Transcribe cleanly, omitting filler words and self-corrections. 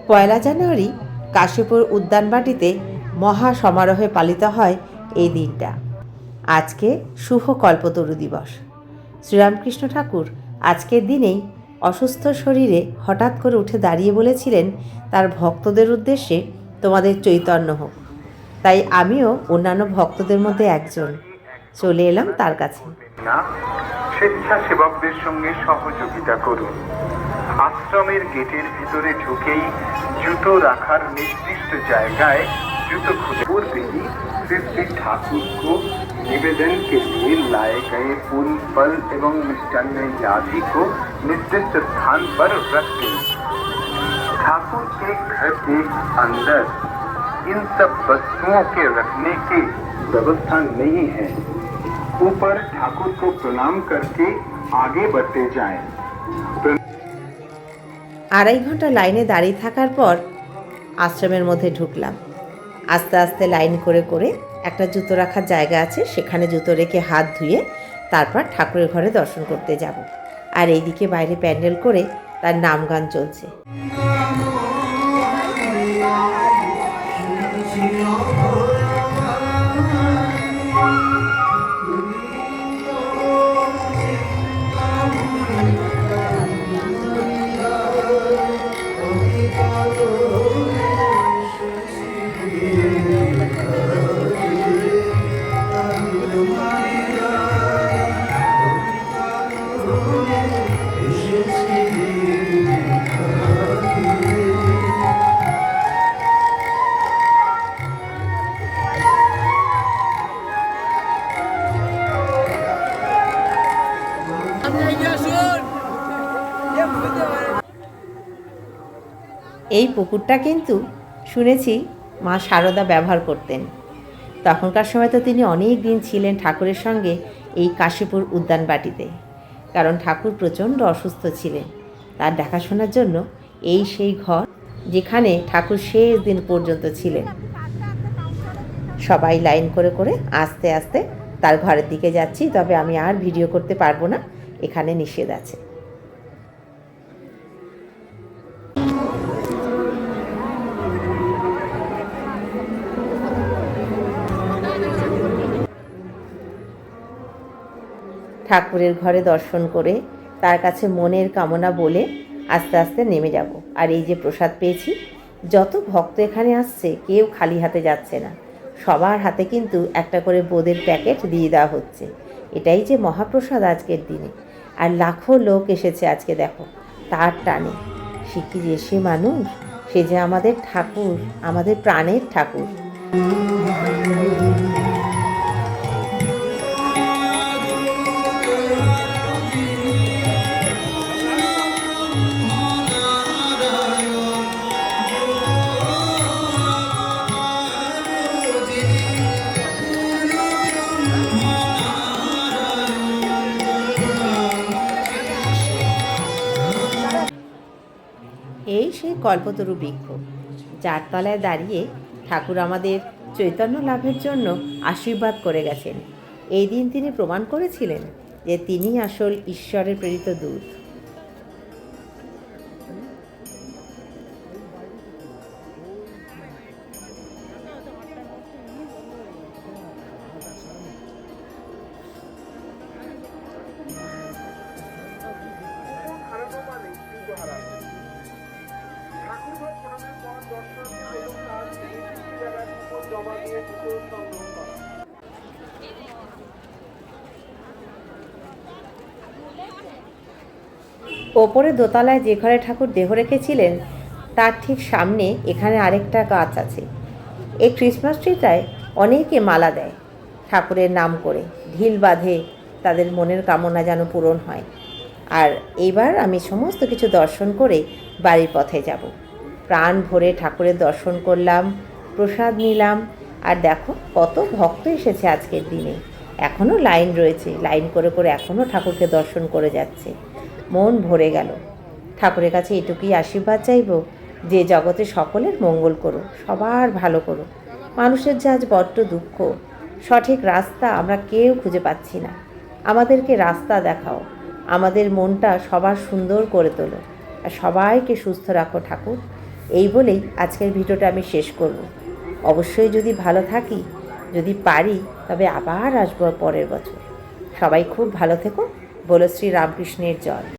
পয়লা জানুয়ারি কাশীপুর উদ্যানবাটিতে মহা সমারোহে পালিত হয় এই দিনটা। আজকে শুভ কল্পতরু দিবস। শ্রীরামকৃষ্ণ ঠাকুর আজকের দিনেই অসুস্থ শরীরে হঠাৎ করে উঠে দাঁড়িয়ে বলেছিলেন তার ভক্তদের উদ্দেশ্যে, তোমাদের চৈতন্য হোক। তাই আমিও অন্যান্য ভক্তদের মধ্যে একজন চলে এলাম তার কাছে। স্বেচ্ছাসেবকদের সঙ্গে সহযোগিতা করুন। আশ্রমের গেটের ভিতরে ঢুকেই জুতো রাখার निर्दिष्ट জায়গায় जूतो खुले पूर्व ही श्री ठाकुर को निवेदन के लिए लाए गए फूल फल एवं मिष्टान्न आदि को निर्दिष्ट स्थान पर रख दें। ठाकुर के घर के अंदर इन सब वस्तुओं के रखने की व्यवस्था नहीं है। ऊपर ठाकुर को प्रणाम करके आगे बढ़ते जाएं। আড়াই ঘন্টা লাইনে দাঁড়িয়ে থাকার পর আশ্রমের মধ্যে ঢুকলাম। আস্তে আস্তে লাইন করে করে একটা জুতো রাখার জায়গা আছে, সেখানে জুতো রেখে হাত ধুয়ে তারপর ঠাকুরের ঘরে দর্শন করতে যাব। আর এইদিকে বাইরে প্যান্ডেল করে তার নাম গান চলছে। এই পুকুরটা কিন্তু শুনেছি মা শারদা ব্যবহার করতেন। তখনকার সময় তো তিনি অনেক দিন ছিলেন ঠাকুরের সঙ্গে এই কাশীপুর উদ্যানবাটিতে, কারণ ঠাকুর প্রচণ্ড অসুস্থ ছিলেন। তার দেখাশোনার জন্য এই সেই ঘর যেখানে ঠাকুর শেষ দিন পর্যন্ত ছিলেন। সবাই লাইন করে করে আস্তে আস্তে তার ঘরের দিকে যাচ্ছি, তবে আমি আর ভিডিও করতে পারবো না, এখানে নিষেধ আছে। ঠাকুরের ঘরে দর্শন করে তার কাছে মনের কামনা বলে আস্তে আস্তে নেমে যাব। আর এই যে প্রসাদ পেয়েছি, যত ভক্ত এখানে আসছে কেউ খালি হাতে যাচ্ছে না, সবার হাতে কিন্তু একটা করে বোঁদের প্যাকেট দিয়ে দেওয়া হচ্ছে। এটাই যে মহাপ্রসাদ আজকের দিনে। আর লাখো লোক এসেছে আজকে, দেখো তার টানে। সে কি যে সে মানুষ, সে যে আমাদের ঠাকুর, আমাদের প্রাণের ঠাকুর। এই সেই কল্পতরু বৃক্ষ, যার তলায় দাঁড়িয়ে ঠাকুর আমাদের চৈতন্য লাভের জন্য আশীর্বাদ করে গেছেন। এই দিন তিনি প্রমাণ করেছিলেন যে তিনি আসল ঈশ্বরের প্রেরিত দূত। ওপরে দোতলায় যে ঘরে ঠাকুর দেহ রেখেছিলেন তার ঠিক সামনে এখানে আরেকটা গাছ আছে। এই ক্রিসমাস ট্রিটায় অনেকে মালা দেয় ঠাকুরের নাম করে, ঢিল বাঁধে, তাদের মনের কামনা যেন পূরণ হয়। আর এইবার আমি সমস্ত কিছু দর্শন করে বাড়ির পথে যাব। প্রাণ ভরে ঠাকুরের দর্শন করলাম, প্রসাদ নিলাম। আর দেখো কত ভক্ত এসেছে আজকের দিনে, এখনও লাইন রয়েছে, লাইন করে করে এখনও ঠাকুরকে দর্শন করে যাচ্ছে। মন ভরে গেল। ঠাকুরের কাছে এটুকুই আশীর্বাদ চাইব যে জগতে সকলের মঙ্গল করো, সবার ভালো করো। মানুষের যে আজ বড্ড দুঃখ, সঠিক রাস্তা আমরা কেউ খুঁজে পাচ্ছি না। আমাদেরকে রাস্তা দেখাও, আমাদের মনটা সবার সুন্দর করে তোলো, আর সবাইকে সুস্থ রাখো ঠাকুর। এই বলেই আজকের ভিডিওটা আমি শেষ করব। অবশ্যই যদি ভালো থাকি, যদি পারি, তবে আবার আসবো পরের বছর। সবাই খুব ভালো থেকো। বলো শ্রী রামকৃষ্ণের জয়।